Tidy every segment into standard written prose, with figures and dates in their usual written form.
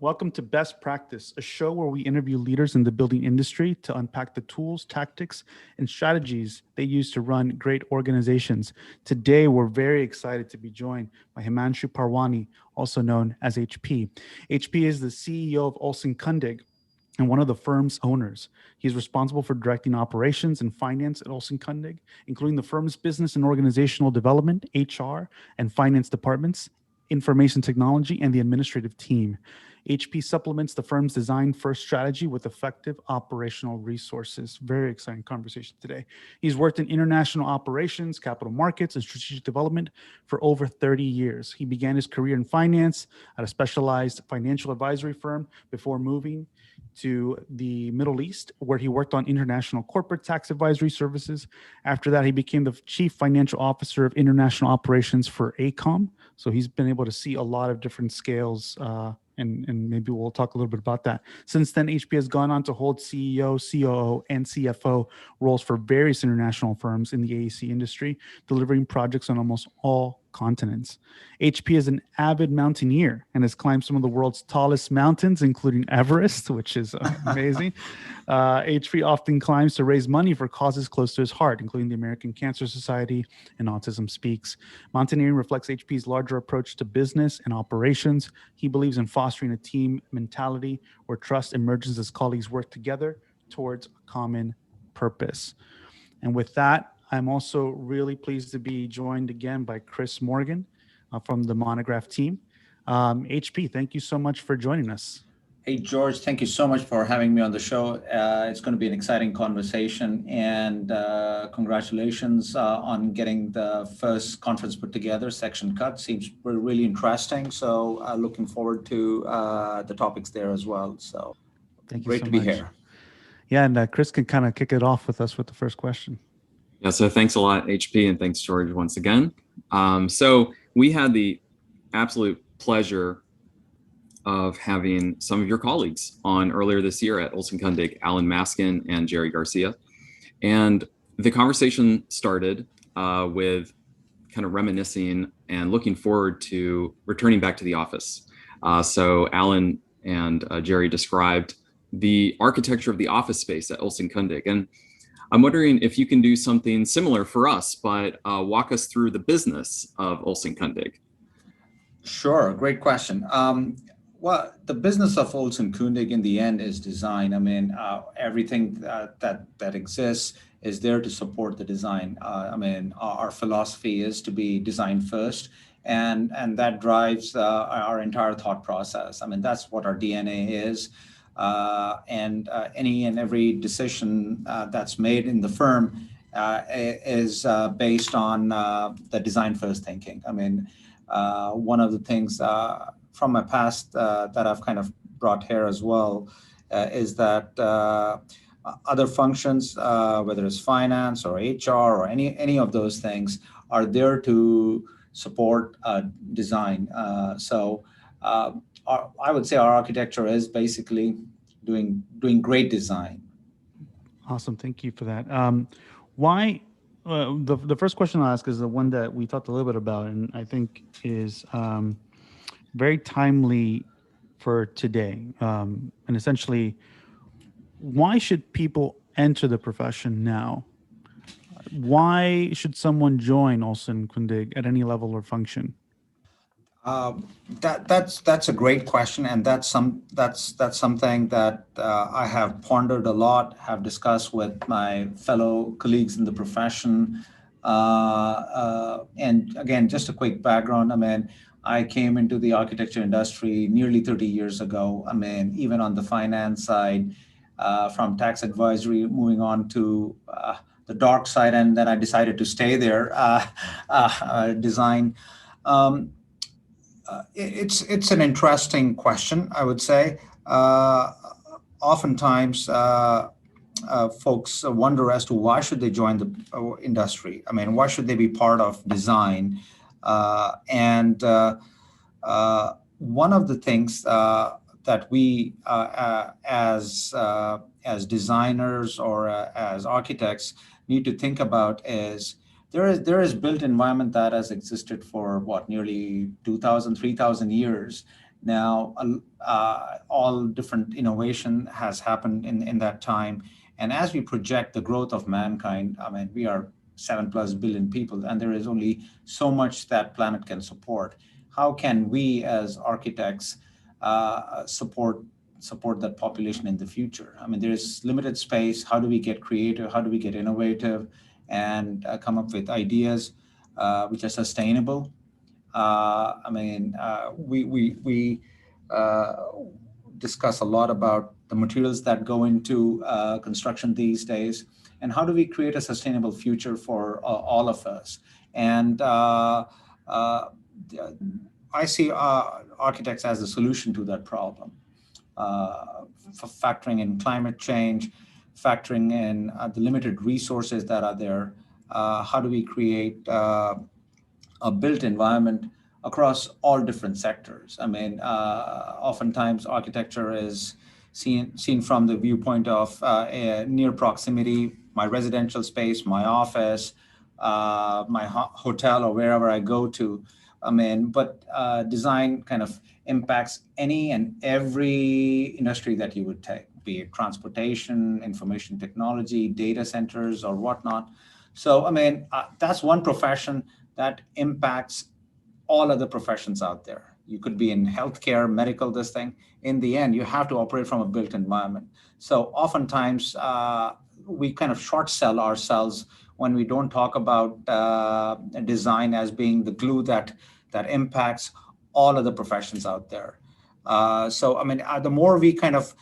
Welcome to Best Practice, a show where we interview leaders in the building industry to unpack the tools, tactics, and strategies they use to run great organizations. Today, we're very excited to be joined by Hemanshu Parwani, also known as HP. HP is the CEO of Olson Kundig and one of the firm's owners. He's responsible for directing operations and finance at Olson Kundig, including the firm's business and organizational development, HR, and finance departments, information technology, and the administrative team. HP supplements the firm's design first strategy with effective operational resources. Very exciting conversation today. He's worked in international operations, capital markets, and strategic development for over 30 years. He began his career in finance at a specialized financial advisory firm before moving to the Middle East, where he worked on international corporate tax advisory services. After that, he became the chief financial officer of international operations for ACOM. So he's been able to see a lot of different scales, and maybe we'll talk a little bit about that. Since then, HP has gone on to hold CEO, COO, and CFO roles for various international firms in the AEC industry, delivering projects on almost all continents. HP is an avid mountaineer and has climbed some of the world's tallest mountains, including Everest, which is amazing. HP often climbs to raise money for causes close to his heart, including the American Cancer Society and Autism Speaks. Mountaineering reflects HP's larger approach to business and operations. He believes in fostering a team mentality where trust emerges as colleagues work together towards a common purpose. And with that, I'm also really pleased to be joined again by Chris Morgan from the Monograph team. HP, thank you so much for joining us. Hey, George, thank you so much for having me on the show. It's going to be an exciting conversation, and congratulations on getting the first conference put together. Section Cut seems really interesting, so looking forward to the topics there as well. So thank you great so to be much. here. Yeah, and Chris can kind of kick it off with us with the first question. Yeah, so thanks a lot, HP, and thanks, George, once again. So we had the absolute pleasure of having some of your colleagues on earlier this year at Olson Kundig, Alan Maskin and Jerry Garcia. And the conversation started with kind of reminiscing and looking forward to returning back to the office. So Alan and Jerry described the architecture of the office space at Olson Kundig. And I'm wondering if you can do something similar for us, but walk us through the business of Olson Kundig. Sure, great question. Well, the business of Olson Kundig in the end is design. I mean, everything that exists is there to support the design. Our philosophy is to be design first, and that drives our entire thought process. I mean, that's what our DNA is. And any and every decision that's made in the firm is based on the design first thinking. I mean, one of the things from my past that I've kind of brought here as well is that other functions, whether it's finance or HR or any of those things, are there to support design. So I would say our architecture is basically doing great design. Awesome, thank you for that. Why? The first question I'll ask is the one that we talked a little bit about, and I think is very timely for today. And essentially, why should people enter the profession now? Why should someone join Olson Kundig at any level or function? That's a great question, and that's something that I have pondered a lot, have discussed with my fellow colleagues in the profession. And again, just a quick background. I mean, I came into the architecture industry nearly 30 years ago. I mean, even on the finance side, from tax advisory, moving on to the dark side, and then I decided to stay there, design. It's an interesting question, I would say. Oftentimes, folks wonder as to why should they join the industry. I mean, why should they be part of design? And one of the things that we, as designers or as architects, need to think about is there is built environment that has existed for nearly 2,000, 3,000 years. Now, all different innovation has happened in that time. And as we project the growth of mankind, I mean, we are 7+ billion people, and there is only so much that planet can support. How can we as architects support that population in the future? I mean, there's limited space. How do we get creative? How do we get innovative and come up with ideas which are sustainable? We discuss a lot about the materials that go into construction these days, and how do we create a sustainable future for all of us? And I see architects as the solution to that problem, for factoring in climate change, factoring in the limited resources that are there. How do we create a built environment across all different sectors? I mean, oftentimes architecture is seen from the viewpoint of near proximity, my residential space, my office, my hotel, or wherever I go to. I mean, but design kind of impacts any and every industry that you would take, be it transportation, information technology, data centers, or whatnot. So, I mean, that's one profession that impacts all other professions out there. You could be in healthcare, medical, this thing. In the end, you have to operate from a built environment. So oftentimes, we kind of short sell ourselves when we don't talk about design as being the glue that impacts all of the professions out there. The more we kind of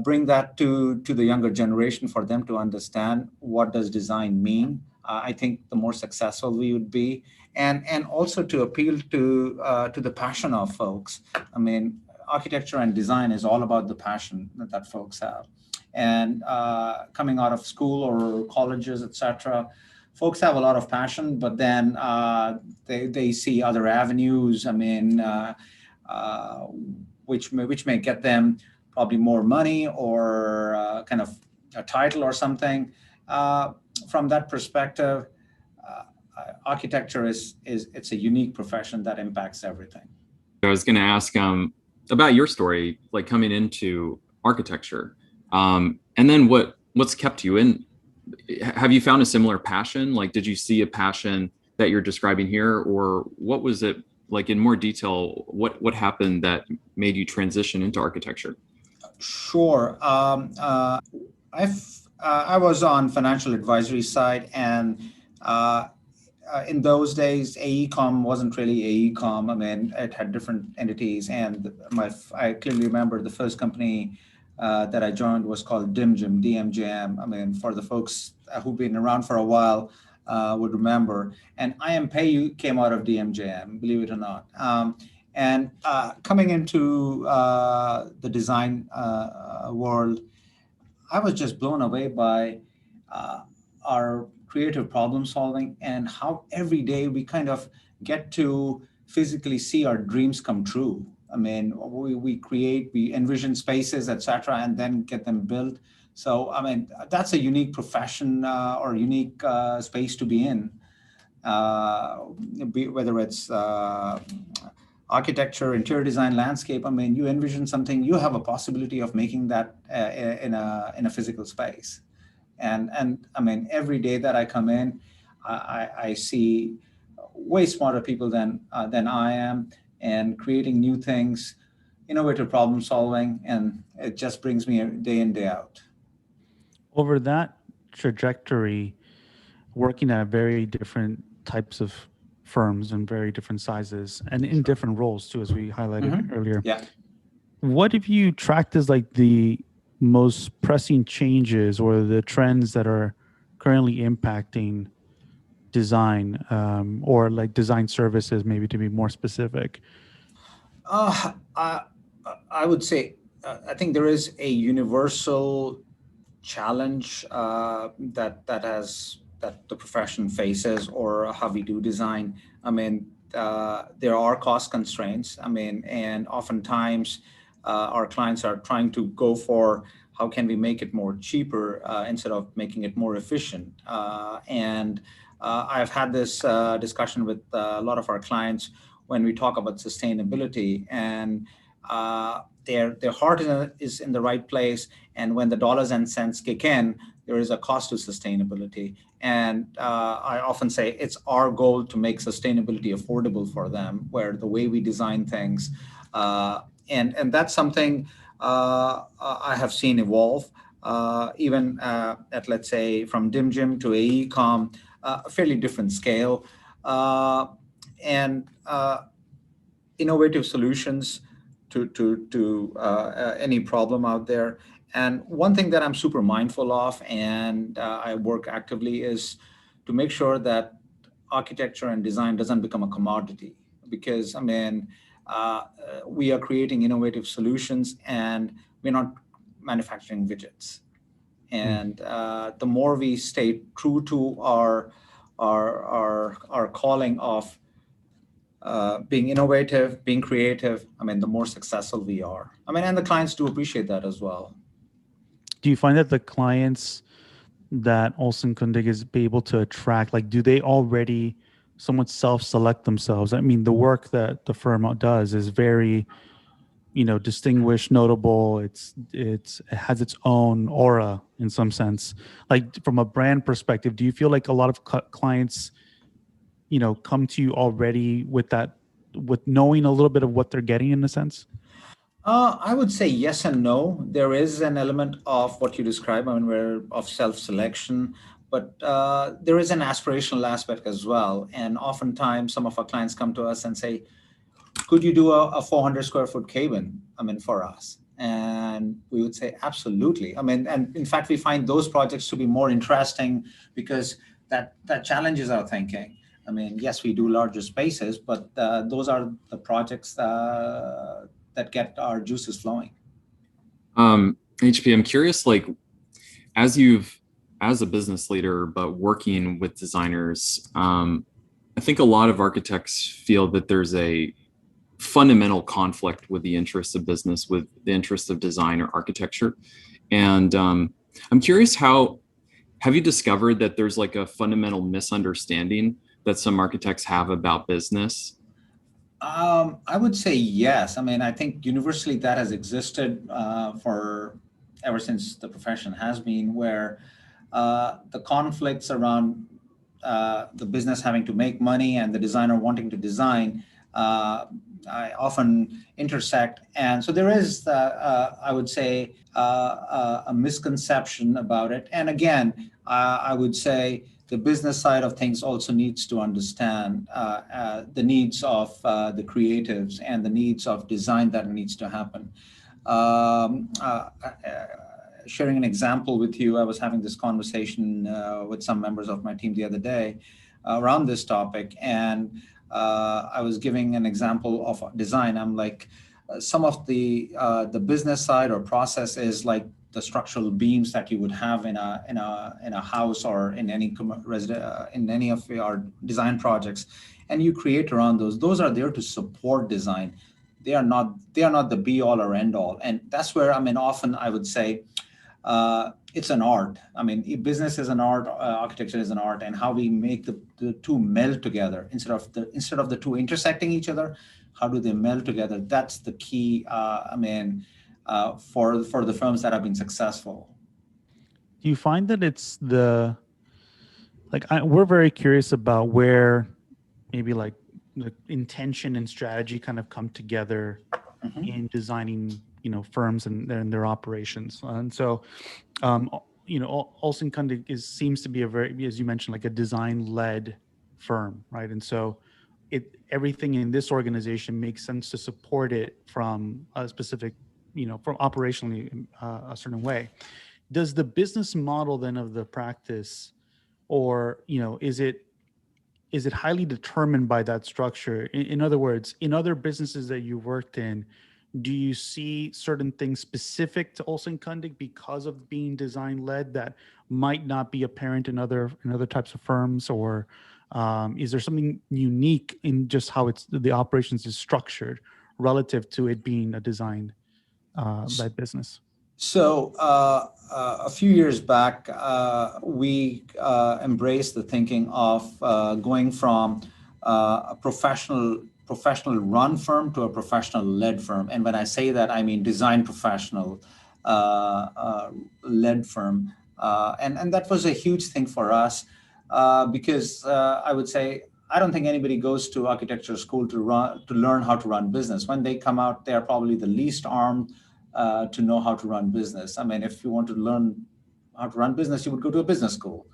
bring that to the younger generation for them to understand what does design mean, I think the more successful we would be, and also to appeal to the passion of folks. I mean, architecture and design is all about the passion that folks have. And coming out of school or colleges, etc., folks have a lot of passion, but then they see other avenues. I mean, which may get them probably more money or kind of a title or something. From that perspective, architecture it's a unique profession that impacts everything. I was going to ask about your story, like coming into architecture, and then what's kept you in. Have you found a similar passion? Like, did you see a passion that you're describing here, or what was it like in more detail? What happened that made you transition into architecture? Sure. I was on financial advisory side, and in those days, AECOM wasn't really AECOM. I mean, it had different entities, and I clearly remember the first company that I joined was called DMJM. I mean, for the folks who've been around for a while would remember. And IMPay came out of DMJM, believe it or not. And coming into the design world, I was just blown away by our creative problem solving and how every day we kind of get to physically see our dreams come true. I mean, we envision spaces, etc., and then get them built. So, I mean, that's a unique profession or unique space to be in, whether it's architecture, interior design, landscape. I mean, you envision something, you have a possibility of making that in a physical space. And I mean, every day that I come in, I see way smarter people than I am, and creating new things, innovative problem solving, and it just brings me day in, day out. Over that trajectory, working at very different types of firms and very different sizes and in different roles too, as we highlighted earlier. Yeah. What have you tracked as like the most pressing changes or the trends that are currently impacting design, or like design services, maybe to be more specific? I would say I think there is a universal challenge that the profession faces, or how we do design. I mean, there are cost constraints. I mean, and oftentimes our clients are trying to go for how can we make it more cheaper instead of making it more efficient. And I've had this discussion with a lot of our clients when we talk about sustainability, and their heart is in the right place. And when the dollars and cents kick in, there is a cost to sustainability. And I often say it's our goal to make sustainability affordable for them, where the way we design things, and that's something I have seen evolve, even at, let's say, from DimGym to AECom, a fairly different scale, and innovative solutions to any problem out there. And one thing that I'm super mindful of, and I work actively, is to make sure that architecture and design doesn't become a commodity. Because we are creating innovative solutions, and we're not manufacturing widgets. And the more we stay true to our calling of being innovative, being creative, the more successful we are. And the clients do appreciate that as well. Do you find that the clients that Olson Kundig is be able to attract, like, do they already somewhat self-select themselves? The work that the firm does is very, distinguished, notable. It has its own aura in some sense. Like, from a brand perspective, do you feel like a lot of clients, come to you already with knowing a little bit of what they're getting in a sense? I would say yes and no. There is an element of what you describe, where of self-selection, but there is an aspirational aspect as well. And oftentimes, some of our clients come to us and say, "Could you do a 400 square foot cabin, for us?" And we would say, absolutely. And in fact, we find those projects to be more interesting because that challenges our thinking. Yes, we do larger spaces, but those are the projects that get our juices flowing. HP, I'm curious, like, as a business leader, but working with designers, I think a lot of architects feel that there's a fundamental conflict with the interests of business, with the interests of design or architecture. And I'm curious, have you discovered that there's like a fundamental misunderstanding that some architects have about business? I would say yes. I think universally that has existed for ever since the profession has been, where the conflicts around the business having to make money and the designer wanting to design I often intersect. And so there is, I would say, a misconception about it. And again, I would say the business side of things also needs to understand the needs of the creatives and the needs of design that needs to happen. Sharing an example with you, I was having this conversation with some members of my team the other day around this topic, and I was giving an example of design. I'm like, some of the business side or process is like the structural beams that you would have in a house or in any in any of our design projects, and you create around those. Those are there to support design. They are not the be all or end all, and that's where often I would say it's an art. Business is an art, architecture is an art, and how we make the two meld together instead of the two intersecting each other. How do they meld together? That's the key. For the firms that have been successful. Do you find that it's we're very curious about where maybe like the intention and strategy kind of come together in designing, firms and their operations. And so, Olson Kundig seems to be a very, as you mentioned, like a design-led firm, right? And so everything in this organization makes sense to support it from a specific, from operationally a certain way. Does the business model then of the practice, or is it highly determined by that structure? In other words, in other businesses that you worked in, do you see certain things specific to Olson Kundig because of being design-led that might not be apparent in other types of firms, or is there something unique in just how the operations is structured relative to it being a design-led business? So a few years back, we embraced the thinking of going from a professional professional run firm to a professional led firm. And when I say that, I mean design professional led firm. And that was a huge thing for us because I would say, I don't think anybody goes to architecture school to learn how to run business. When they come out, they are probably the least armed to know how to run business. I mean, if you want to learn how to run business, you would go to a business school.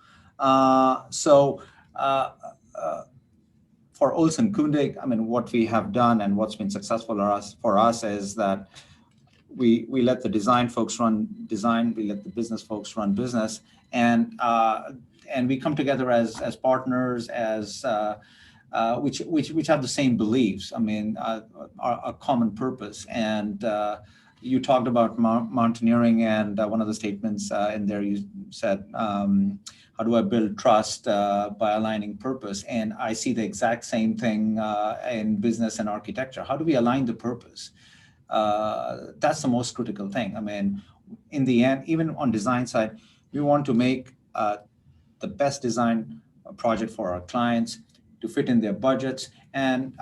For Olson Kundig, I mean, what we have done and what's been successful for us is that we let the design folks run design, we let the business folks run business, and we come together as partners, as which have the same beliefs. I mean, a common purpose. And you talked about mountaineering, and one of the statements in there you said, how do I build trust by aligning purpose? And I see the exact same thing in business and architecture. How do we align the purpose? That's the most critical thing. I mean, in the end, even on design side, we want to make the best design project for our clients to fit in their budgets and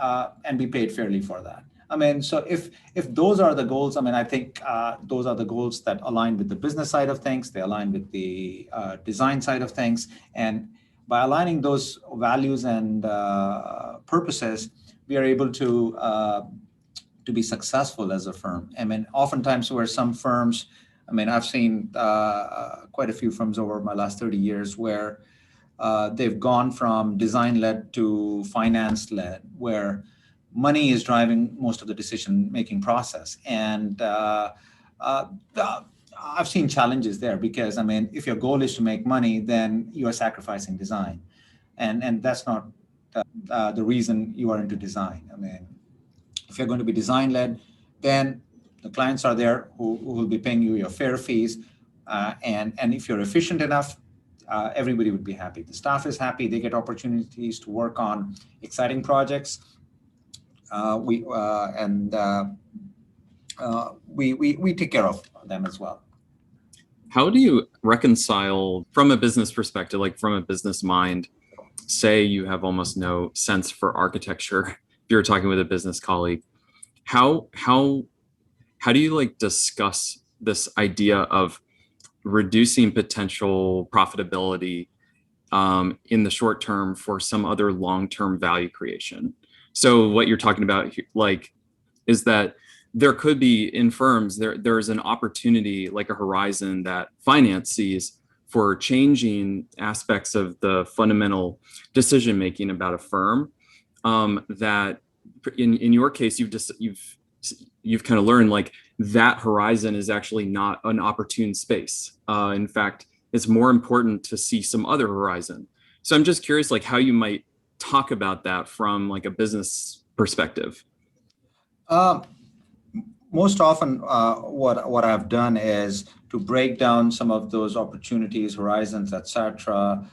be paid fairly for that. I mean, so if those are the goals, I mean, I think those are the goals that align with the business side of things. They align with the design side of things. And by aligning those values and purposes, we are able to be successful as a firm. I mean, oftentimes where some firms, I mean, I've seen quite a few firms over my last 30 years where they've gone from design-led to finance-led, where money is driving most of the decision-making process. And I've seen challenges there because, I mean, if your goal is to make money, then you are sacrificing design. And that's not the reason you are into design. I mean, if you're going to be design-led, then the clients are there who will be paying you your fair fees. And if you're efficient enough, everybody would be happy. The staff is happy. They get opportunities to work on exciting projects. We take care of them as well. How do you reconcile from a business perspective, like from a business mind, say you have almost no sense for architecture, if you're talking with a business colleague, how do you like discuss this idea of reducing potential profitability in the short term for some other long-term value creation? So what you're talking about, like, is that there could be in firms, there's an opportunity, like a horizon that finance sees for changing aspects of the fundamental decision-making about a firm that in your case, you've kind of learned like that horizon is actually not an opportune space. In fact, it's more important to see some other horizon. So I'm just curious, like how you might talk about that from like a business perspective. Most often, what I've done is to break down some of those opportunities, horizons, etc.,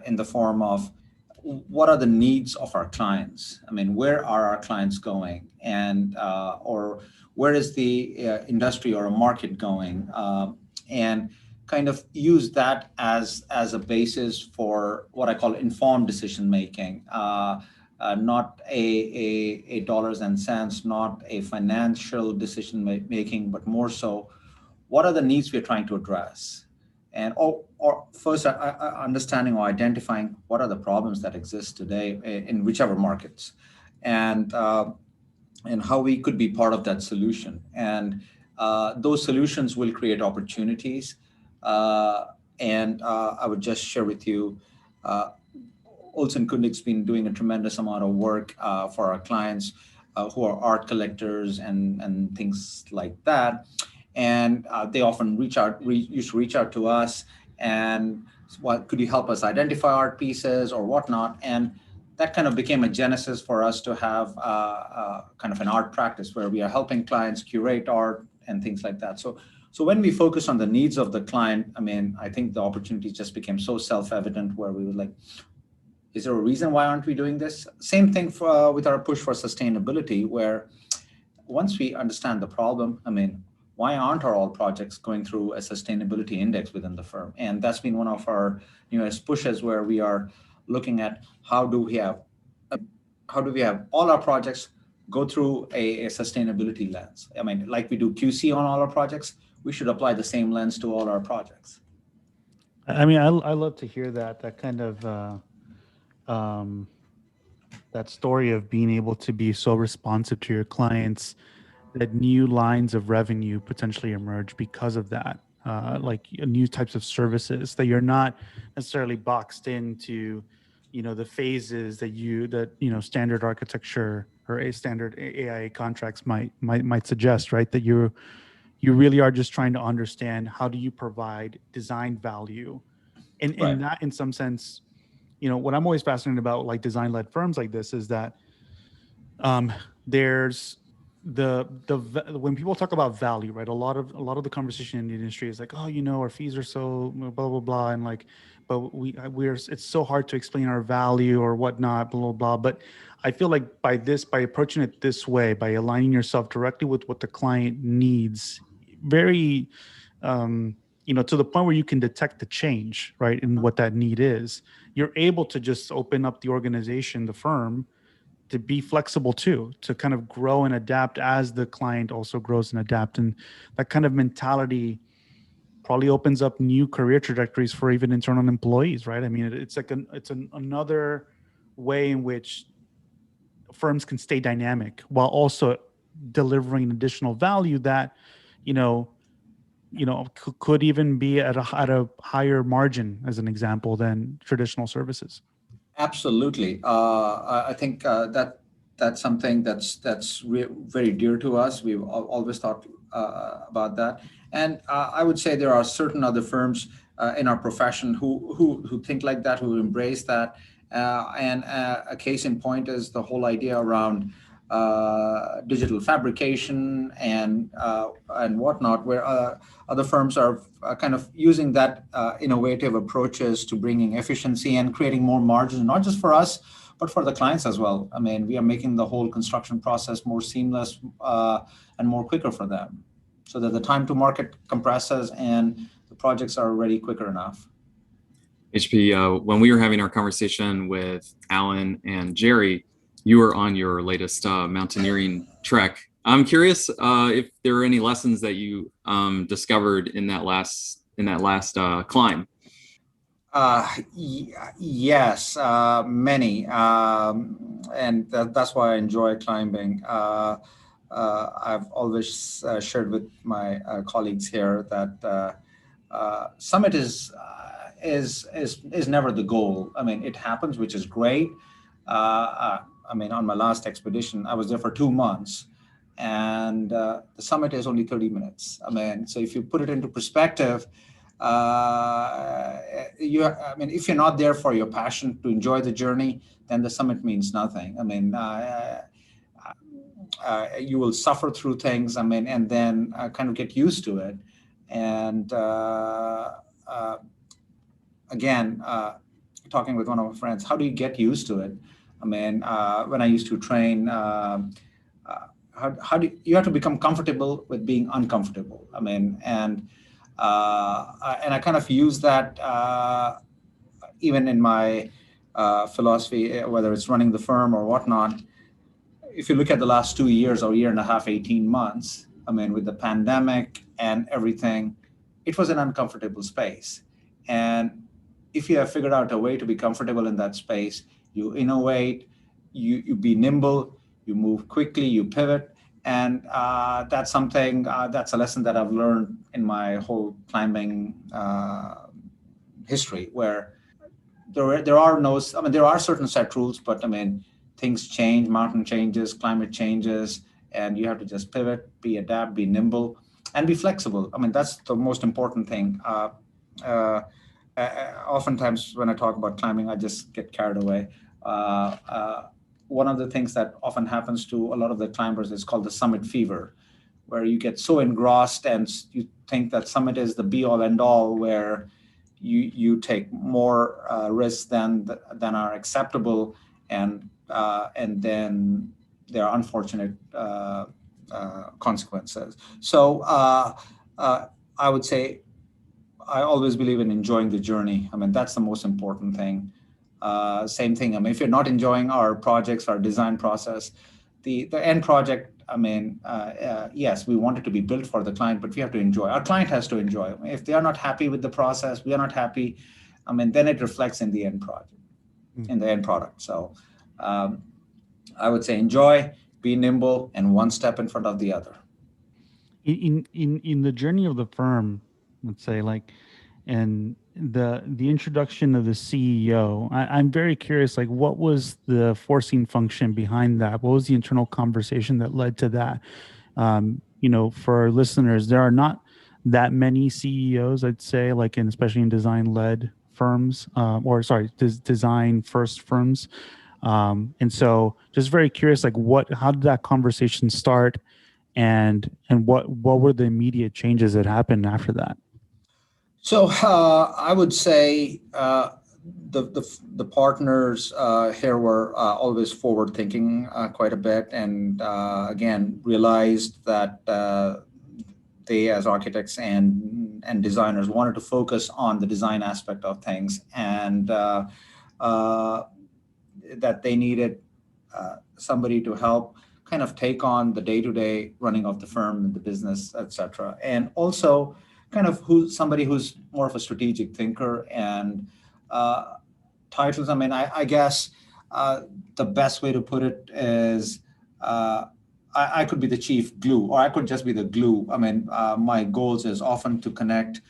in the form of what are the needs of our clients. I mean, where are our clients going, and or where is the industry or a market going, and kind of use that as a basis for what I call informed decision making. Not a dollars and cents, not a financial decision making, but more so, what are the needs we're trying to address? And or first, understanding or identifying what are the problems that exist today in whichever markets, and how we could be part of that solution. And those solutions will create opportunities. And I would just share with you, Olson Kundig's been doing a tremendous amount of work for our clients who are art collectors and things like that. And they often used to reach out to us and what could you help us identify art pieces or whatnot. And that kind of became a genesis for us to have kind of an art practice where we are helping clients curate art and things like that. So when we focus on the needs of the client, I mean, I think the opportunities just became so self-evident where we were like, is there a reason why aren't we doing this? Same thing with our push for sustainability, where once we understand the problem, I mean, why aren't all projects going through a sustainability index within the firm? And that's been one of our newest pushes where we are looking at how do how do we have all our projects go through a sustainability lens? I mean, like we do QC on all our projects, we should apply the same lens to all our projects. I mean, I love to hear that kind of that story of being able to be so responsive to your clients that new lines of revenue potentially emerge because of that. Like new types of services that you're not necessarily boxed into, the phases that standard architecture or a standard AIA contracts might suggest, right? That you really are just trying to understand how do you provide design value, and Right. that in some sense, what I'm always fascinated about like design-led firms like this is that there's when people talk about value, right? A lot of the conversation in the industry is like, oh, our fees are so blah blah blah, and like, but we're it's so hard to explain our value or whatnot, blah blah blah. But I feel like by approaching it this way, by aligning yourself directly with what the client needs, very to the point where you can detect the change, right, in what that need is, you're able to just open up the organization, the firm, to be flexible too, to kind of grow and adapt as the client also grows and adapt. And that kind of mentality probably opens up new career trajectories for even internal employees, right? I mean, it's like another way in which firms can stay dynamic while also delivering additional value that, could even be at a higher margin, as an example, than traditional services. Absolutely. I think that's something that's very dear to us. We've always thought about that, and I would say there are certain other firms in our profession who think like that, who embrace that. And a case in point is the whole idea around digital fabrication and whatnot, where other firms are kind of using that innovative approaches to bringing efficiency and creating more margins, not just for us, but for the clients as well. I mean, we are making the whole construction process more seamless and more quicker for them, so that the time to market compresses and the projects are ready quicker enough. HP, when we were having our conversation with Alan and Jerry, you were on your latest mountaineering trek. I'm curious if there are any lessons that you discovered in that last climb. Yes, many, and that's why I enjoy climbing. I've always shared with my colleagues here that summit is never the goal. I mean, it happens, which is great. I mean, on my last expedition, I was there for 2 months, and the summit is only 30 minutes. I mean, so if you put it into perspective, if you're not there for your passion to enjoy the journey, then the summit means nothing. I mean, you will suffer through things. I mean, and then kind of get used to it. And again, talking with one of my friends, how do you get used to it? I mean, when I used to train, how do you have to become comfortable with being uncomfortable? I mean, and I kind of use that even in my philosophy, whether it's running the firm or whatnot. If you look at the last 2 years or year and a half, 18 months, I mean, with the pandemic and everything, it was an uncomfortable space. And if you have figured out a way to be comfortable in that space, you innovate, you be nimble, you move quickly, you pivot. And that's something, that's a lesson that I've learned in my whole climbing history, where there are certain set rules, but I mean, things change, mountain changes, climate changes, and you have to just pivot, adapt, be nimble, and be flexible. I mean, that's the most important thing. Oftentimes when I talk about climbing, I just get carried away. One of the things that often happens to a lot of the climbers is called the summit fever, where you get so engrossed and you think that summit is the be all end all, where you take more risks than are acceptable, and then there are unfortunate consequences. So I would say I always believe in enjoying the journey. I mean, that's the most important thing. Same thing. I mean, if you're not enjoying our projects, our design process, the end project, I mean, yes, we want it to be built for the client, but we have to enjoy. Our client has to enjoy. I mean, if they are not happy with the process, we are not happy. I mean, then it reflects in the end project, in the end product. So I would say enjoy, be nimble, and one step in front of the other. In the journey of the firm, let's say, like, and the introduction of the CEO, I'm very curious, like, what was the forcing function behind that? What was the internal conversation that led to that? For our listeners, there are not that many CEOs, I'd say, like, especially in design-led firms, design first firms. And so just very curious, like, how did that conversation start, and what were the immediate changes that happened after that? So I would say the partners here were always forward thinking quite a bit, and again realized that they, as architects and designers, wanted to focus on the design aspect of things, and that they needed somebody to help kind of take on the day-to-day running of the firm and the business, etc. And also kind of somebody who's more of a strategic thinker. And titles, I mean, I guess the best way to put it is I could be the chief glue, or I could just be the glue. I mean, my goals is often to connect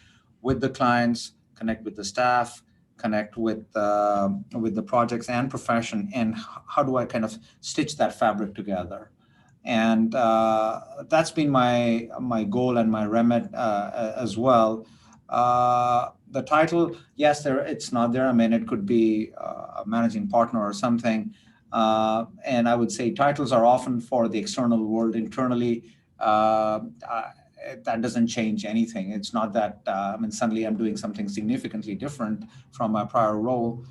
with the clients, connect with the staff, connect with the projects and profession, and how do I kind of stitch that fabric together. And that's been my goal and my remit as well. The title, yes, it's not there. I mean, it could be a managing partner or something. And I would say titles are often for the external world. Internally, that doesn't change anything. It's not that, I mean, suddenly I'm doing something significantly different from my prior role.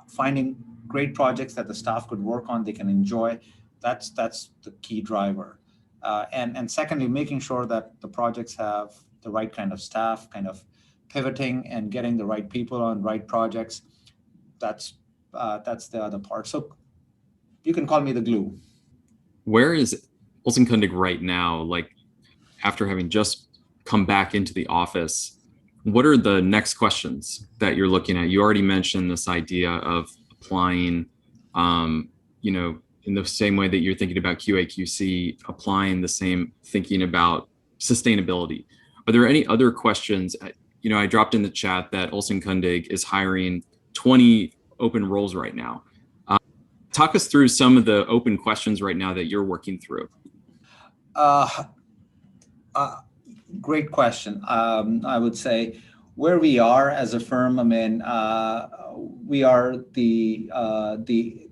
Finding great projects that the staff could work on, they can enjoy. That's the key driver. And secondly, making sure that the projects have the right kind of staff, kind of pivoting and getting the right people on right projects. That's the other part. So you can call me the glue. Where is Olson Kundig right now? Like, after having just come back into the office, what are the next questions that you're looking at? You already mentioned this idea of applying, in the same way that you're thinking about QA/QC, applying the same thinking about sustainability. Are there any other questions? I dropped in the chat that Olson Kundig is hiring 20 open roles right now. Talk us through some of the open questions right now that you're working through. Great question. I would say where we are as a firm, I mean, we are the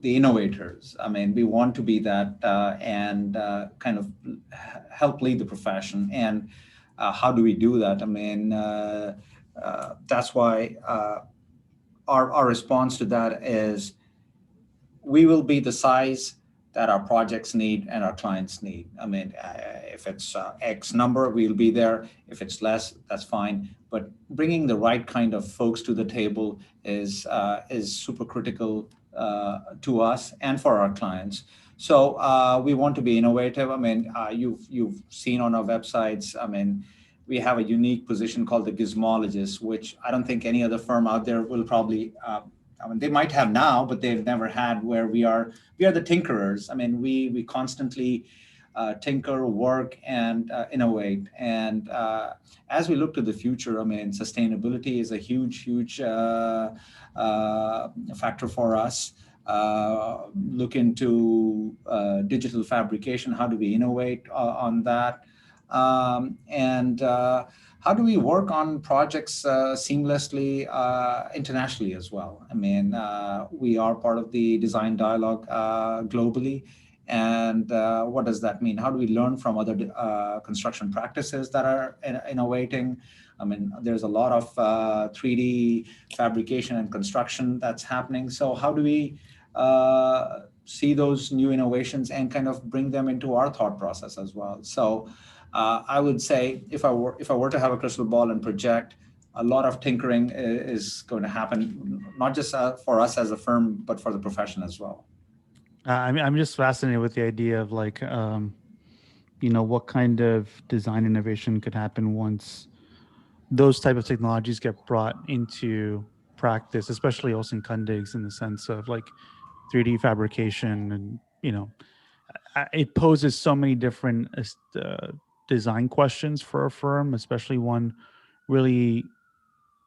innovators. I mean, we want to be that and kind of help lead the profession. And how do we do that? I mean, that's why our response to that is we will be the size that our projects need and our clients need. I mean, if it's X number, we'll be there. If it's less, that's fine. But bringing the right kind of folks to the table is super critical to us and for our clients. So we want to be innovative. I mean, you've seen on our websites. I mean, we have a unique position called the gizmologist, which I don't think any other firm out there will probably. I mean, they might have now, but they've never had, where we are the tinkerers. I mean, we constantly tinker, work, and innovate. And as we look to the future, I mean, sustainability is a huge factor for us. Look into digital fabrication. How do we innovate on that? And how do we work on projects seamlessly internationally as well? I mean, we are part of the design dialogue globally. And what does that mean? How do we learn from other construction practices that are innovating? I mean, there's a lot of 3D fabrication and construction that's happening. So how do we see those new innovations and kind of bring them into our thought process as well? So I would say if I were to have a crystal ball and project, a lot of tinkering is going to happen, not just for us as a firm, but for the profession as well. I mean, I'm just fascinated with the idea of like, what kind of design innovation could happen once those type of technologies get brought into practice, especially Olson Kundig's in the sense of like 3D fabrication and, it poses so many different design questions for a firm, especially one really,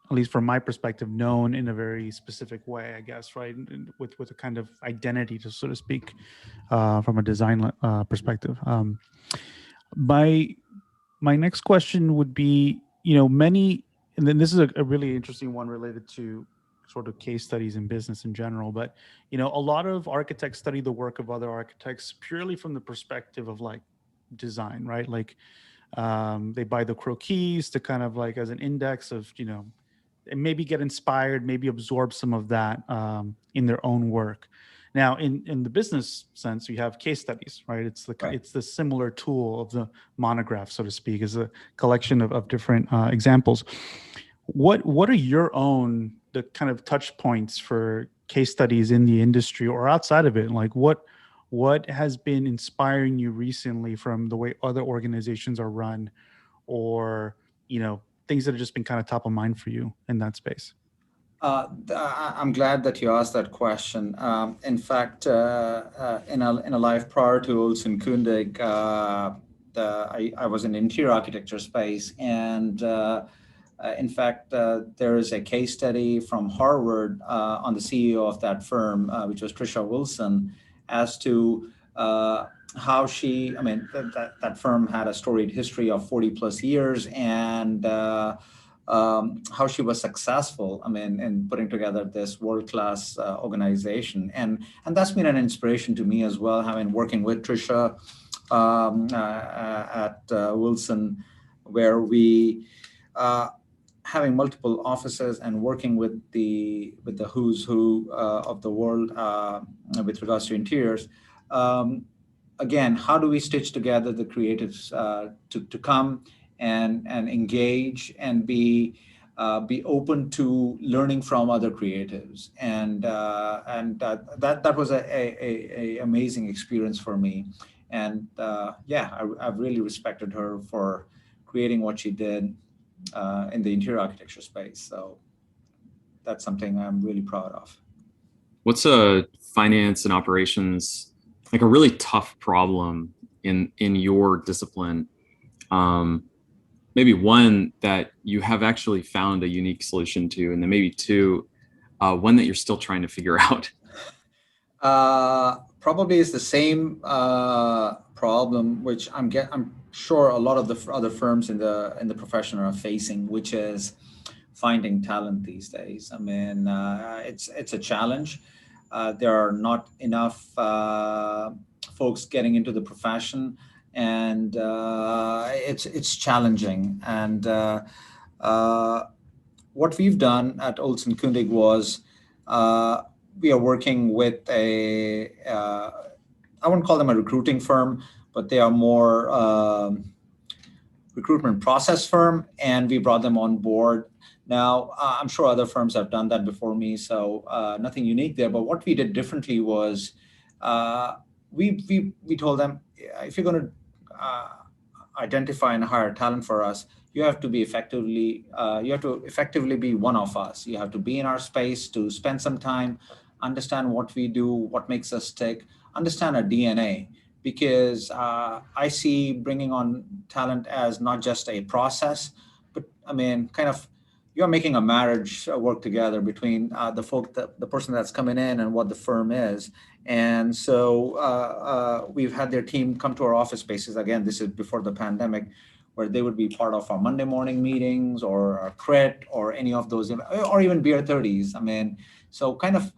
at least from my perspective, known in a very specific way, I guess, right? With a kind of identity, to so to speak, from a design perspective. My my next question would be, many, and then this is a really interesting one related to sort of case studies in business in general, but a lot of architects study the work of other architects purely from the perspective of like design, right? Like they buy the croquis to kind of like as an index of and maybe get inspired, maybe absorb some of that in their own work. Now, in the business sense, you have case studies, right? Right. It's the similar tool of the monograph, so to speak, is a collection of different examples. What are your own the kind of touch points for case studies in the industry or outside of it? Like what has been inspiring you recently from the way other organizations are run, or things that have just been kind of top of mind for you in that space? I'm glad that you asked that question. In fact, in a life prior to Olson Kundig, I was in interior architecture space, and in fact, there is a case study from Harvard on the CEO of that firm, which was Trisha Wilson, as to how she, I mean, that firm had a storied history of 40 plus years, and how she was successful, I mean, in putting together this world-class organization. And that's been an inspiration to me as well, having working with Trisha at Wilson, where we, having multiple offices and working with the who's who of the world with regards to interiors. Again, how do we stitch together the creatives to come and engage and be open to learning from other creatives, and that was a amazing experience for me, and I've really respected her for creating what she did in the interior architecture space. So that's something I'm really proud of. What's a finance and operations, like a really tough problem in your discipline? Maybe one that you have actually found a unique solution to, and then maybe two, one that you're still trying to figure out. Probably is the same problem, which I'm sure a lot of the other firms in the profession are facing, which is finding talent these days. I mean, it's a challenge. There are not enough folks getting into the profession, and it's challenging. And what we've done at Olson Kundig was we are working with I wouldn't call them a recruiting firm, but they are more recruitment process firm, and we brought them on board. Now, I'm sure other firms have done that before me, so nothing unique there. But what we did differently was we told them, if you're going to identify and hire talent for us, you have to effectively be one of us. You have to be in our space to spend some time, understand what we do, what makes us tick, understand our DNA. Because I see bringing on talent as not just a process, but I mean, kind of, you're making a marriage work together between the person that's coming in and what the firm is. And so we've had their team come to our office spaces. Again, this is before the pandemic, where they would be part of our Monday morning meetings or our crit or any of those, or even beer 30s. I mean, so kind of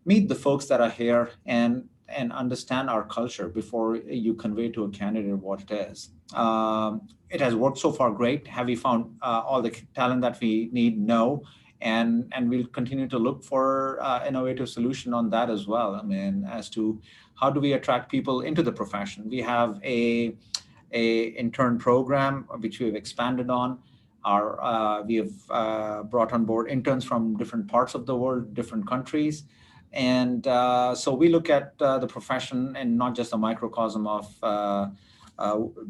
meet the folks that are here and understand our culture before you convey to a candidate what it is. It has worked so far great. Have we found all the talent that we need? No. And we'll continue to look for innovative solution on that as well. I mean, as to how do we attract people into the profession? We have a intern program which we've expanded on. We have brought on board interns from different parts of the world, different countries. And so we look at the profession and not just a microcosm of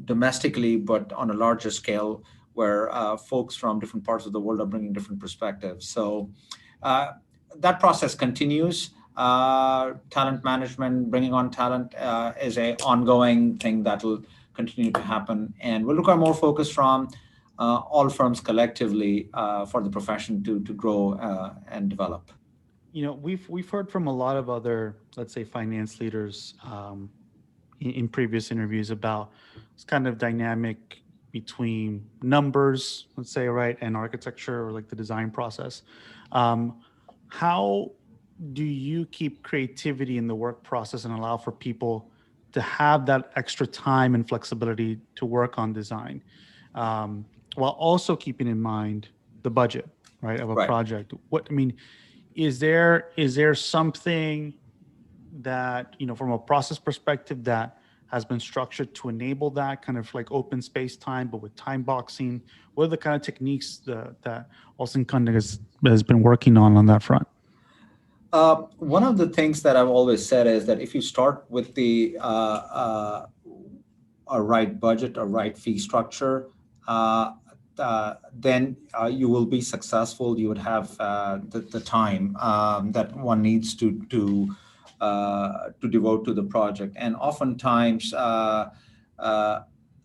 domestically, but on a larger scale where folks from different parts of the world are bringing different perspectives. So that process continues. Talent management, bringing on talent is a ongoing thing that will continue to happen. And we'll look at more focus from all firms collectively for the profession to grow and develop. We've heard from a lot of other, let's say, finance leaders in previous interviews about this kind of dynamic between numbers, let's say, right, and architecture or like the design process. How do you keep creativity in the work process and allow for people to have that extra time and flexibility to work on design, while also keeping in mind the budget, right, of a Right. project? Is there something that, from a process perspective, that has been structured to enable that kind of like open space time, but with time boxing? What are the kind of techniques that Olson Kundig has been working on that front? One of the things that I've always said is that if you start with the a right budget, a right fee structure, then you will be successful. You would have the time that one needs to devote to the project. And oftentimes,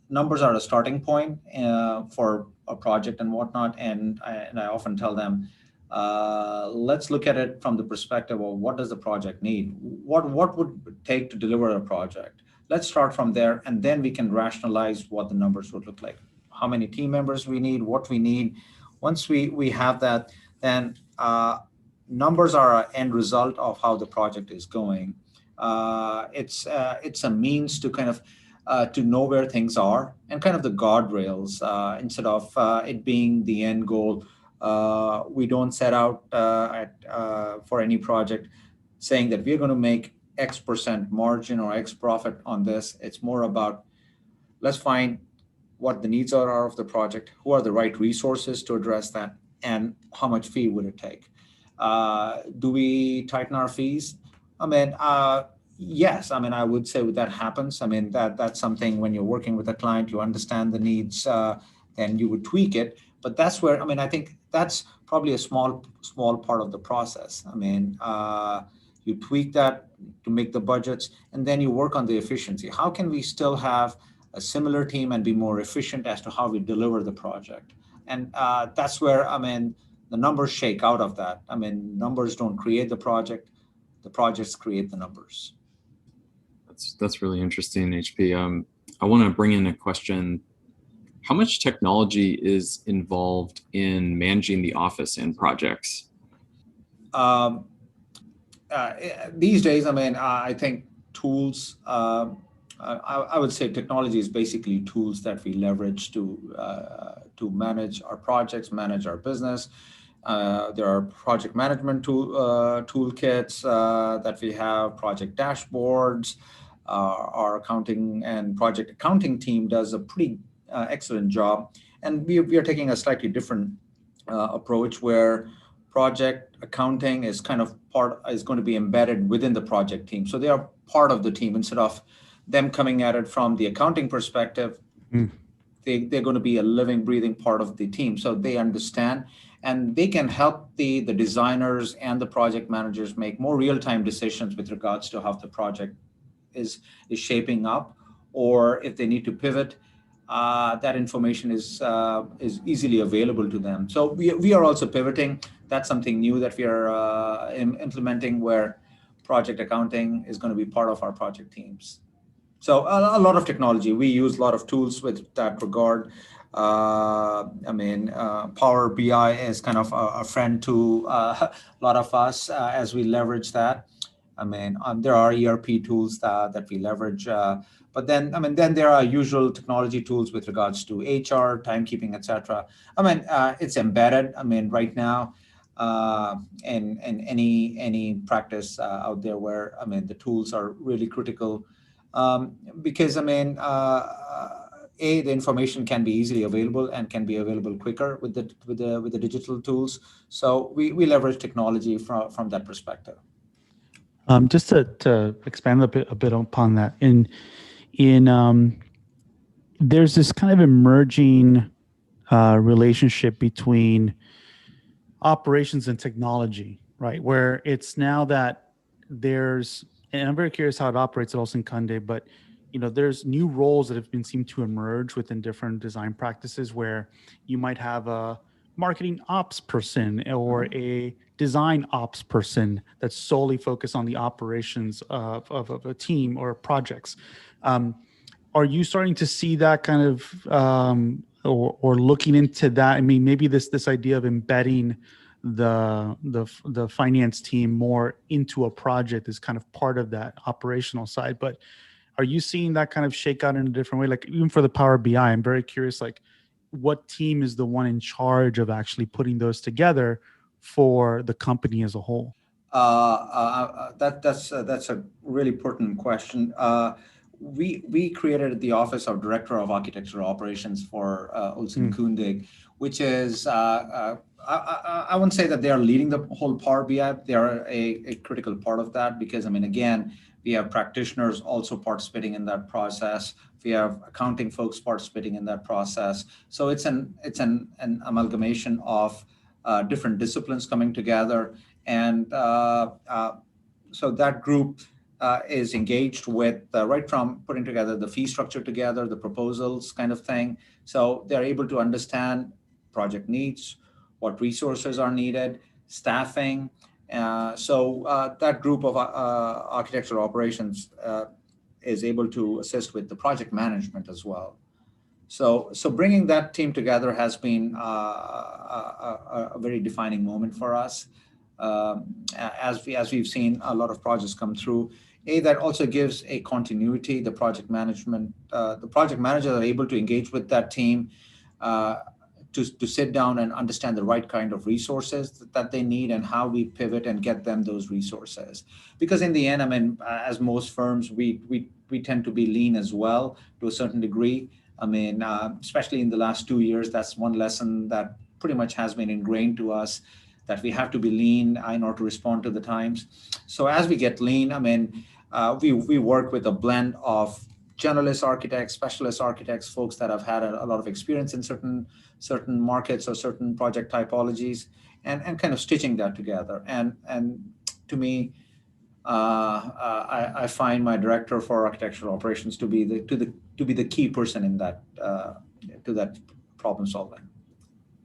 numbers are a starting point for a project and whatnot. And I often tell them, let's look at it from the perspective of what does the project need? What would it take to deliver a project? Let's start from there, and then we can rationalize what the numbers would look like. How many team members we need, what we need. Once we have that, then numbers are an end result of how the project is going. It's a means to kind of to know where things are and kind of the guardrails instead of it being the end goal. We don't set out for any project saying that we're going to make X% margin or X profit on this. It's more about let's find what the needs are of the project, who are the right resources to address that, and how much fee would it take. Do we tighten our fees? Yes. I would say that happens. That's something when you're working with a client, you understand the needs, then you would tweak it. But that's where, I think that's probably a small part of the process. You tweak that to make the budgets, and then you work on the efficiency. How can we still have a similar team and be more efficient as to how we deliver the project? And that's where, the numbers shake out of that. Numbers don't create the projects create the numbers. That's really interesting, HP. I want to bring in a question. How much technology is involved in managing the office and projects? These days, I think tools, I would say technology is basically tools that we leverage to manage our projects, manage our business. There are project management toolkits that we have, project dashboards. Our accounting and project accounting team does a pretty excellent job. And we are taking a slightly different approach where project accounting is is going to be embedded within the project team. So they are part of the team instead of them coming at it from the accounting perspective. They're going to be a living, breathing part of the team. So they understand and they can help the designers and the project managers make more real-time decisions with regards to how the project is shaping up, or if they need to pivot, that information is easily available to them. So we are also pivoting. That's something new that we are implementing, where project accounting is going to be part of our project teams. So a lot of technology. We use a lot of tools with that regard. Power BI is kind of a friend to a lot of us as we leverage that. There are ERP tools that we leverage. But then there are usual technology tools with regards to HR, timekeeping, etc. It's embedded. Right now, in any practice out there where the tools are really critical, because the information can be easily available and can be available quicker with the digital tools. So we leverage technology from that perspective. Just to expand a bit upon that, in there's this kind of emerging relationship between operations and technology, right? Where it's now that there's, and I'm very curious how it operates at Olson Kundig, but there's new roles that have been seem to emerge within different design practices where you might have a marketing ops person or a design ops person that's solely focused on the operations of a team or projects. Are you starting to see that kind of or looking into that? I mean, maybe this idea of embedding the finance team more into a project is kind of part of that operational side. But are you seeing that kind of shake out in a different way? Like even for the Power BI, I'm very curious, like what team is the one in charge of actually putting those together for the company as a whole? That's a really pertinent question. We created the Office of Director of Architectural Operations for Olson Kundig, which is I wouldn't say that they are leading the whole Power BI. They are a critical part of that because again, we have practitioners also participating in that process. We have accounting folks participating in that process. So it's an amalgamation of different disciplines coming together, and so that group is engaged with right from putting together the fee structure together, the proposals kind of thing. So they're able to understand project needs, what resources are needed, staffing. So that group of architectural operations is able to assist with the project management as well. So bringing that team together has been a very defining moment for us. As we've seen a lot of projects come through, that also gives a continuity. The project management, the project managers are able to engage with that team to sit down and understand the right kind of resources that they need and how we pivot and get them those resources. Because in the end, as most firms, we tend to be lean as well to a certain degree. Especially in the last 2 years, that's one lesson that pretty much has been ingrained to us, that we have to be lean in order to respond to the times. So as we get lean, we work with a blend of generalist architects, specialist architects, folks that have had a lot of experience in certain markets or certain project typologies, and kind of stitching that together. And to me, I find my director for architectural operations to be the key person in that to that problem solving.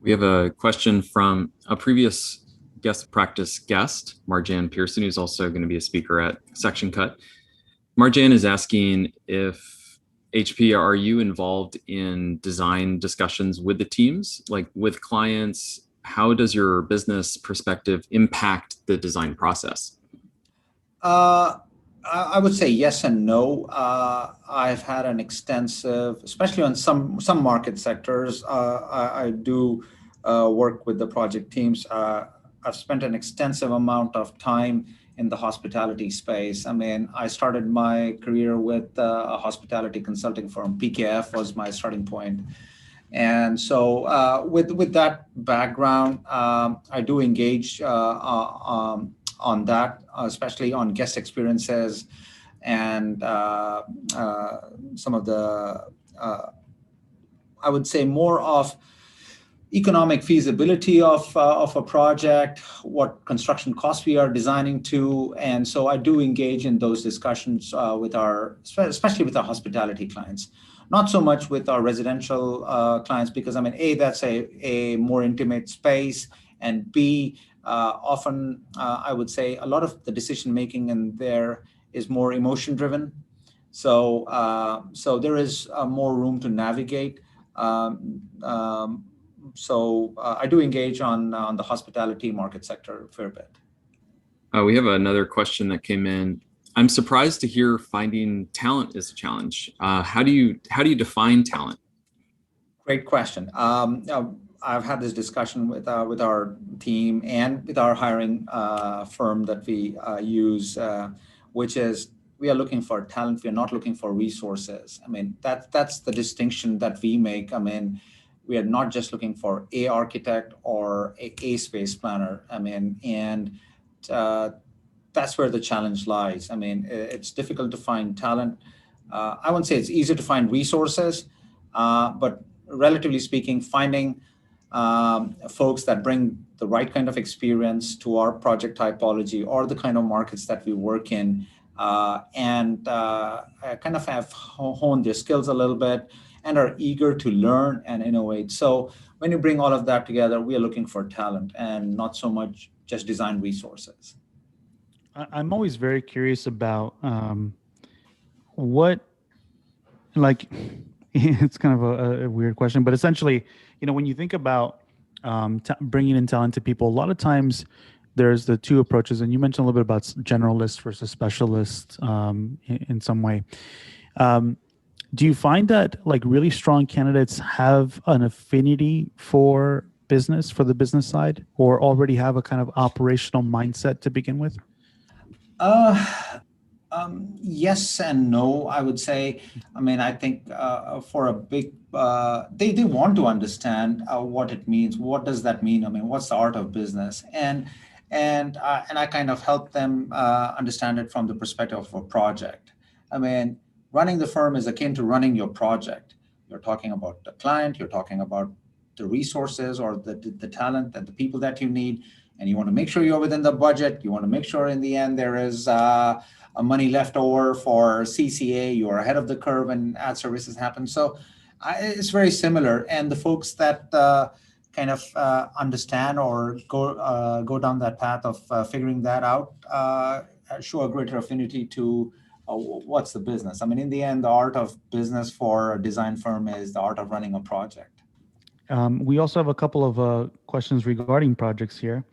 We have a question from a previous guest practice guest, Marjan Pearson, who's also going to be a speaker at Section Cut. Marjan is asking if HP, are you involved in design discussions with the teams, like with clients? How does your business perspective impact the design process? I would say yes and no. I've had an extensive, especially on some market sectors, I do work with the project teams. I've spent an extensive amount of time in the hospitality space. I started my career with a hospitality consulting firm. PKF was my starting point. And so with that background, I do engage on that, especially on guest experiences and some of the, I would say more of economic feasibility of a project, what construction costs we are designing to. And so I do engage in those discussions especially with our hospitality clients. Not so much with our residential clients, because that's a more intimate space, and B, often I would say a lot of the decision making in there is more emotion driven. So there is more room to navigate. So I do engage on the hospitality market sector a fair bit. We have another question that came in. I'm surprised to hear finding talent is a challenge. How do you define talent? Great question. I've had this discussion with our team and with our hiring firm that we use, which is we are looking for talent. We are not looking for resources. I mean, that's the distinction that we make. I mean, we are not just looking for a architect or a space planner. I mean, and that's where the challenge lies. I mean, it's difficult to find talent. I wouldn't say it's easy to find resources, but relatively speaking, finding folks that bring the right kind of experience to our project typology or the kind of markets that we work in, and kind of have honed their skills a little bit and are eager to learn and innovate. So when you bring all of that together, we are looking for talent and not so much just design resources. I'm always very curious about what, like, it's kind of a weird question, but essentially, when you think about bringing in talent to people, a lot of times there's the two approaches, and you mentioned a little bit about generalist versus specialist in some way. Do you find that like really strong candidates have an affinity for the business side, or already have a kind of operational mindset to begin with? Yes and no, I would say. I mean, I think for a big, they want to understand what it means. What does that mean? I mean, what's the art of business? And I kind of help them understand it from the perspective of a project. I mean, running the firm is akin to running your project. You're talking about the client, you're talking about the resources or the talent and the people that you need, and you want to make sure you're within the budget. You want to make sure in the end there is money left over for CCA. You're ahead of the curve and ad services happen. So it's very similar. And the folks that kind of understand or go down that path of figuring that out show a greater affinity to what's the business. I mean, in the end, the art of business for a design firm is the art of running a project. We also have a couple of questions regarding projects here.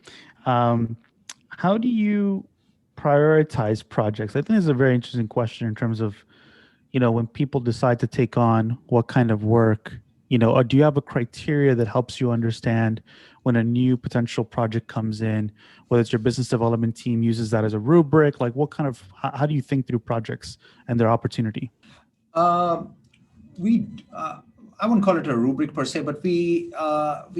How do you prioritize projects? I think this is a very interesting question in terms of, when people decide to take on what kind of work, or do you have a criteria that helps you understand when a new potential project comes in, whether it's your business development team uses that as a rubric? Like how do you think through projects and their opportunity? I wouldn't call it a rubric per se, but we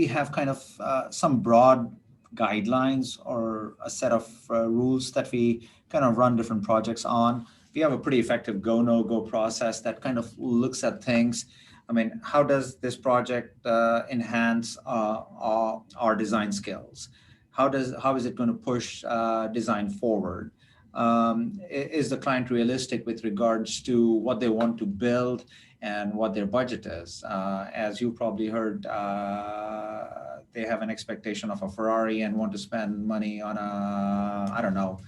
have kind of some broad guidelines or a set of rules that we kind of run different projects on. We have a pretty effective go, no go process that kind of looks at things. I mean, how does this project enhance our design skills? How is it going to push design forward? Is the client realistic with regards to what they want to build and what their budget is? As you probably heard, they have an expectation of a Ferrari and want to spend money on I don't know.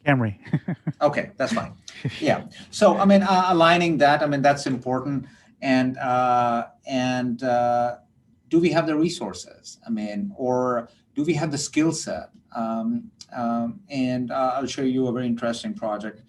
Camry. Okay, that's fine. Yeah. So, I mean, aligning that, I mean, that's important. And do we have the resources? I mean, or do we have the skill set? And I'll show you a very interesting project.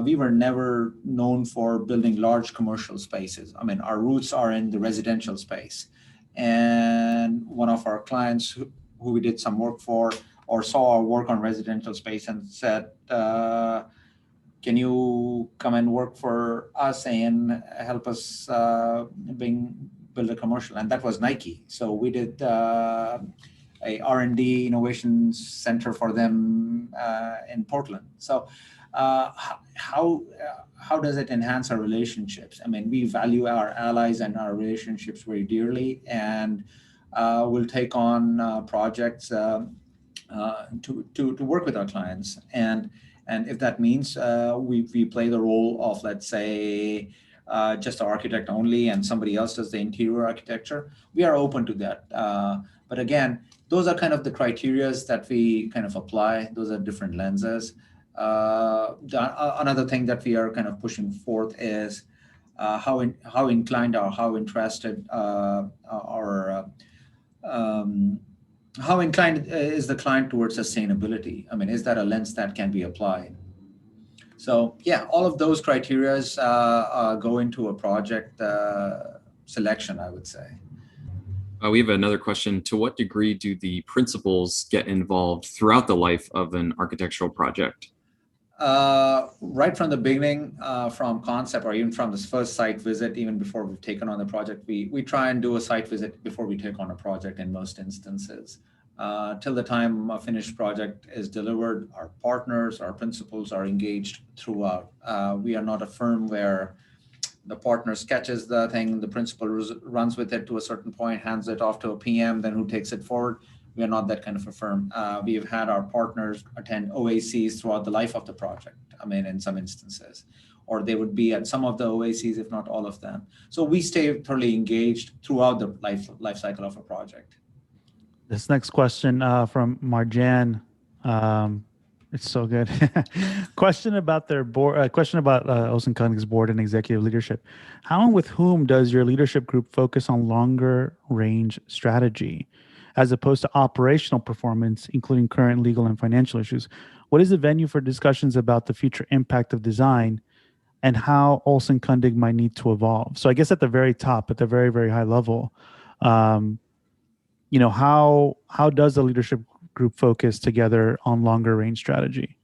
We were never known for building large commercial spaces. I mean, our roots are in the residential space. And one of our clients who we did some work for or saw our work on residential space and said, can you come and work for us and help us build a commercial? And that was Nike. So we did a R&D innovation center for them in Portland. So how does it enhance our relationships? I mean, we value our allies and our relationships very dearly, and we'll take on projects to work with our clients. And if that means we play the role of, let's say, just an architect only and somebody else does the interior architecture, we are open to that. But again, those are kind of the criterias that we kind of apply. Those are different lenses. Another thing that we are kind of pushing forth is how inclined or how interested or how inclined is the client towards sustainability? I mean, is that a lens that can be applied? So yeah, all of those criterias go into a project selection, I would say. We have another question. To what degree do the principals get involved throughout the life of an architectural project? Right from the beginning, from concept or even from this first site visit, even before we've taken on the project, we try and do a site visit before we take on a project in most instances. Till the time a finished project is delivered, our partners, our principals are engaged throughout. We are not a firm where the partner sketches the thing, the principal runs with it to a certain point, hands it off to a PM, then who takes it forward. We are not that kind of a firm. We have had our partners attend OACs throughout the life of the project, I mean, in some instances, or they would be at some of the OACs, if not all of them. So we stay thoroughly engaged throughout the life cycle of a project. This next question from Marjan. It's so good. Question about their board. Question about Olson Kundig's board and executive leadership. How and with whom does your leadership group focus on longer range strategy, as opposed to operational performance, including current legal and financial issues? What is the venue for discussions about the future impact of design, and how Olson Kundig might need to evolve? So I guess at the very top, at the very, very high level, how does the leadership group focus together on longer range strategy?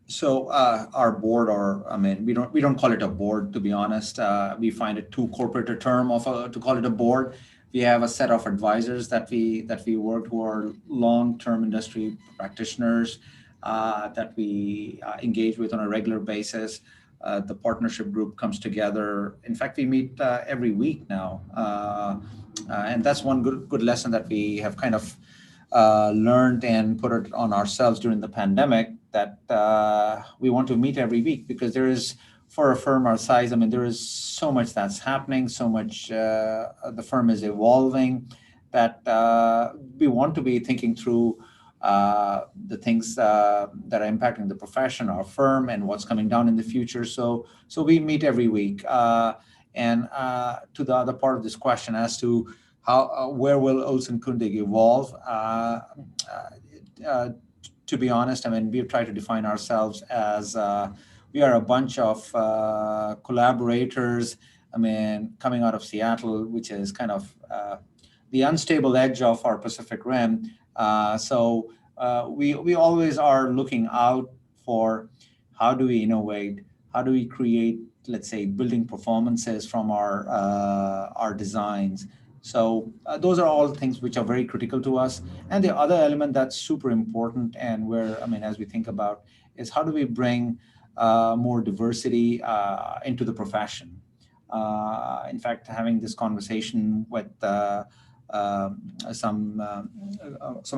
So our board, or I mean, we don't call it a board, to be honest. We find it too corporate a term to call it a board. We have a set of advisors that we work, who are long-term industry practitioners that we engage with on a regular basis. The partnership group comes together. In fact, we meet every week now, and that's one good lesson that we have kind of learned and put it on ourselves during the pandemic, that we want to meet every week, because there is, for a firm our size, I mean, there is so much that's happening, so much the firm is evolving, that we want to be thinking through the things that are impacting the profession, our firm, and what's coming down in the future. So we meet every week. And to the other part of this question as to how, where will Olson Kundig evolve? To be honest, I mean, we've tried to define ourselves as we are a bunch of collaborators. I mean, coming out of Seattle, which is kind of the unstable edge of our Pacific Rim. So we always are looking out for how do we innovate, how do we create, let's say, building performances from our designs. So those are all things which are very critical to us. And the other element that's super important, and where, I mean, as we think about, is how do we bring more diversity into the profession. In fact, having this conversation with some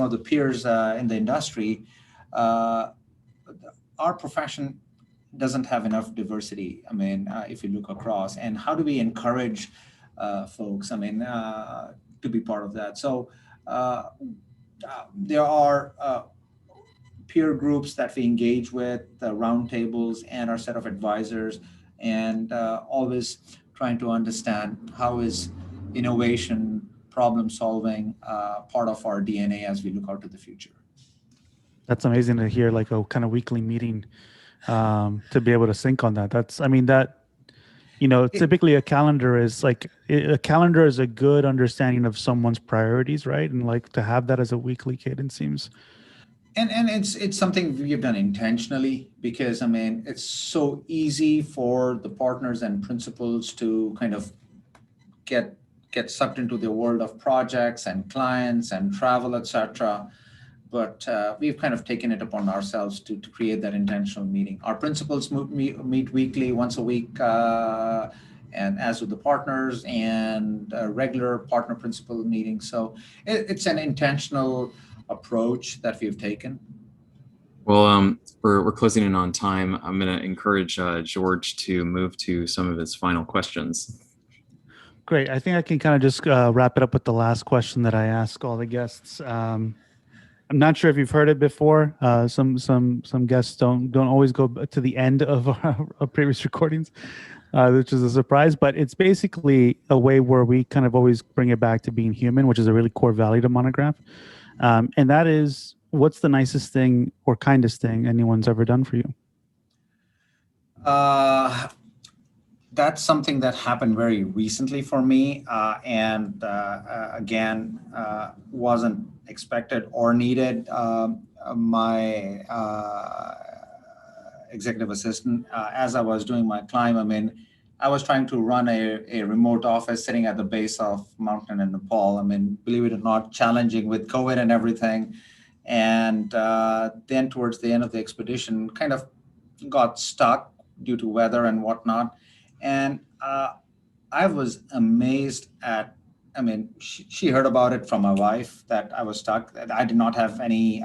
of the peers in the industry, our profession doesn't have enough diversity. I mean, if you look across, and how do we encourage folks, I mean, to be part of that? So there are peer groups that we engage with, roundtables, and our set of advisors, and always trying to understand how is innovation, problem solving part of our DNA as we look out to the future. That's amazing to hear, like a kind of weekly meeting to be able to sync on that. That's, I mean, that, typically a calendar is a good understanding of someone's priorities, right? And like to have that as a weekly cadence seems. And it's something we've done intentionally, because I mean, it's so easy for the partners and principals to kind of get sucked into the world of projects and clients and travel, etc. But we've kind of taken it upon ourselves to create that intentional meeting. Our principals meet weekly, once a week, and as with the partners, and regular partner principal meetings. So it's an intentional approach that we've taken. Well, we're closing in on time. I'm going to encourage George to move to some of his final questions. Great. I think I can kind of just wrap it up with the last question that I ask all the guests. I'm not sure if you've heard it before. Some guests don't always go to the end of our previous recordings, which is a surprise. But it's basically a way where we kind of always bring it back to being human, which is a really core value to Monograph. And that is, what's the nicest thing or kindest thing anyone's ever done for you? That's something that happened very recently for me, and again, wasn't expected or needed. my executive assistant, as I was doing my climb, I mean, I was trying to run a remote office sitting at the base of mountain in Nepal. I mean, believe it or not, challenging with COVID and everything. And then towards the end of the expedition, kind of got stuck due to weather and whatnot. And I was amazed at, I mean, she heard about it from my wife that I was stuck. I did not have any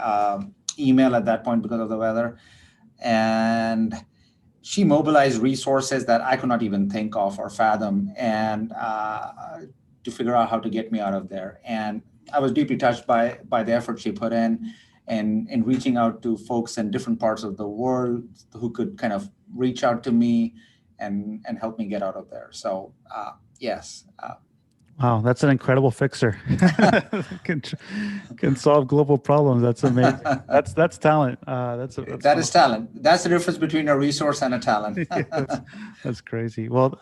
email at that point because of the weather. And she mobilized resources that I could not even think of or fathom, and to figure out how to get me out of there. And I was deeply touched by the effort she put in in reaching out to folks in different parts of the world who could kind of reach out to me and help me get out of there. So yes. Wow, that's an incredible fixer. can solve global problems. That's amazing. That's talent. That's talent. That's the difference between a resource and a talent. Yeah, that's crazy. Well,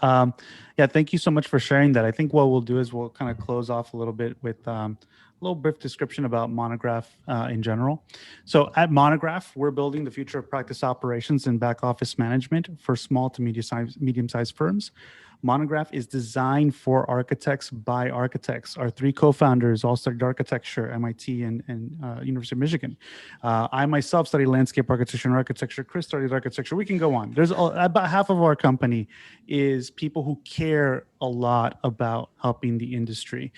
yeah, thank you so much for sharing that. I think what we'll do is we'll kind of close off a little bit with a little brief description about Monograph in general. So at Monograph, we're building the future of practice operations and back office management for small to medium-sized firms. Monograph is designed for architects by architects. Our three co-founders all studied architecture, MIT and University of Michigan. I myself studied landscape architecture and architecture. Chris studied architecture. We can go on. There's about half of our company is people who care a lot about helping the industry.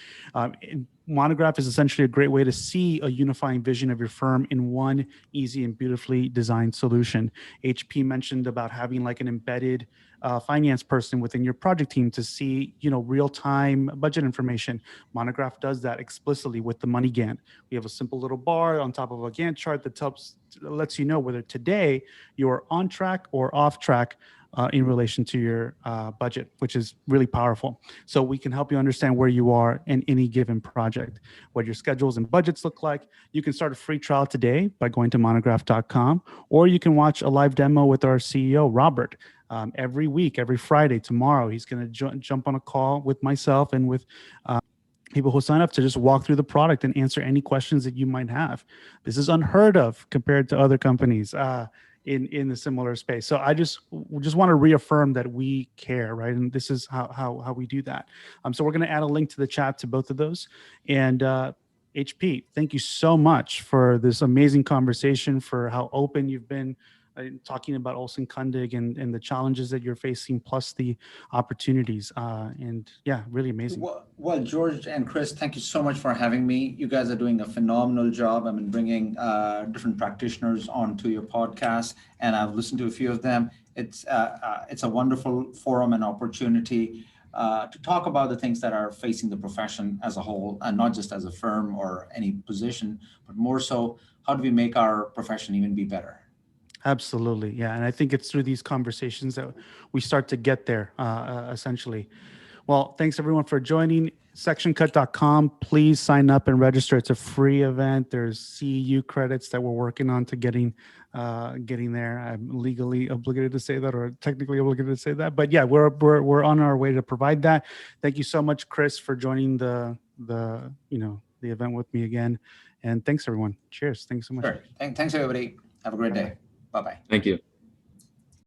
Monograph is essentially a great way to see a unifying vision of your firm in one easy and beautifully designed solution. HP mentioned about having like an embedded finance person within your project team to see, real-time budget information. Monograph does that explicitly with the money Gantt. We have a simple little bar on top of a Gantt chart that lets you know whether today you are on track or off track in relation to your budget, which is really powerful. So we can help you understand where you are in any given project, what your schedules and budgets look like. You can start a free trial today by going to monograph.com, or you can watch a live demo with our CEO, Robert. Every week, every Friday, tomorrow, he's going to jump on a call with myself and with people who sign up to just walk through the product and answer any questions that you might have. This is unheard of compared to other companies in the similar space. So I just want to reaffirm that we care, right? And this is how we do that. So we're going to add a link to the chat to both of those. And HP, thank you so much for this amazing conversation, for how open you've been talking about Olson Kundig and the challenges that you're facing, plus the opportunities. And yeah, really amazing. Well, George and Chris, thank you so much for having me. You guys are doing a phenomenal job. I mean, bringing different practitioners onto your podcast, and I've listened to a few of them. It's a wonderful forum and opportunity to talk about the things that are facing the profession as a whole, and not just as a firm or any position, but more so, how do we make our profession even be better? Absolutely. Yeah. And I think it's through these conversations that we start to get there, essentially. Well, thanks everyone for joining. Sectioncut.com. Please sign up and register. It's a free event. There's CEU credits that we're working on to getting there. I'm legally obligated to say that, or technically obligated to say that. But yeah, we're on our way to provide that. Thank you so much, Chris, for joining the event with me again. And thanks everyone. Cheers. Thanks so much. Sure. Thanks everybody. Have a great day. Bye-bye. Thank you.